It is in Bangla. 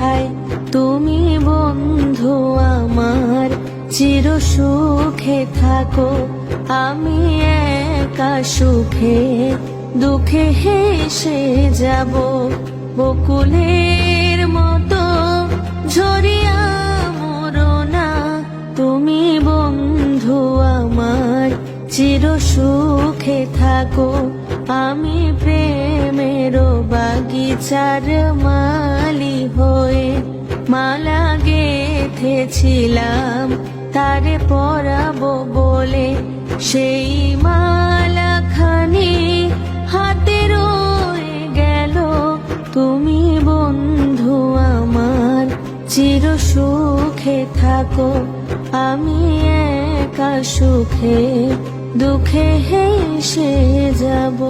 কোথায় তুমি বন্ধু আমার, চির সুখে থাকো। আমি একা সুখে দুঃখে হেসে যাব, বকুলের মতো ঝরিয়া মরো না। তুমি বন্ধু আমার, চির সুখে থাকো। আমি প্রেমের বাগিচার মালি হয়ে মালা গেথেছিলাম তারে পরাবো বলে, সেই মালা খানি হাতে রয়ে গেল। তুমি বন্ধু আমার, চির সুখে থাকো। আমি একা সুখে দুঃখে হেসে যাব।